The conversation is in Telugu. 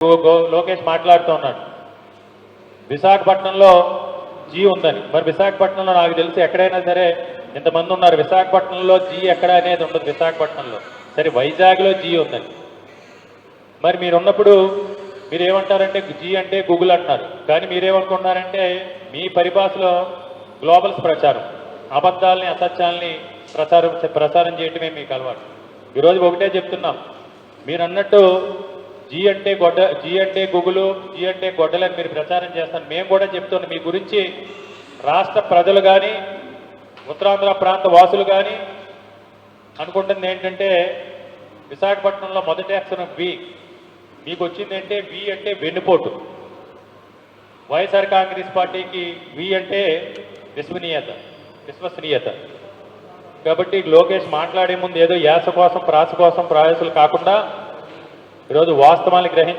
లోకేష్ మాట్లాడుతూ ఉన్నాడు విశాఖపట్నంలో జీ ఉందని. మరి విశాఖపట్నంలో నాకు తెలిసి ఎక్కడైనా సరే ఇంతమంది ఉన్నారు, విశాఖపట్నంలో జీ ఎక్కడ అనేది ఉండదు. విశాఖపట్నంలో సరే వైజాగ్లో జీ ఉందని. మరి మీరు ఉన్నప్పుడు మీరు ఏమంటారంటే జీ అంటే గూగుల్ అంటున్నారు, కానీ మీరేమనుకుంటున్నారంటే మీ పరిభాషలో గ్లోబల్స్ ప్రచారం, అబద్ధాలని అసత్యాలని ప్రసారం చేయటమే మీకు అలవాటు. ఈరోజు ఒకటే చెప్తున్నాం, మీరు అన్నట్టు జీ అంటే గూగుల్, జీ అంటే గొడ్డలని మీరు ప్రచారం చేస్తాను. మేము కూడా చెప్తున్నాం మీ గురించి. రాష్ట్ర ప్రజలు కానీ ఉత్తరాంధ్ర ప్రాంత వాసులు కానీ అనుకుంటుంది ఏంటంటే విశాఖపట్నంలో మొదటి అక్షరం వి, మీకు వచ్చింది అంటే వి అంటే వెన్నుపోటు. వైఎస్ఆర్ కాంగ్రెస్ పార్టీకి వి అంటే విశ్వసనీయత. కాబట్టి లోకేష్ మాట్లాడే ముందు ఏదో యాస కోసం ప్రాస కోసం ప్రయాసాలు కాకుండా ఈరోజు వాస్తవాన్ని గ్రహించి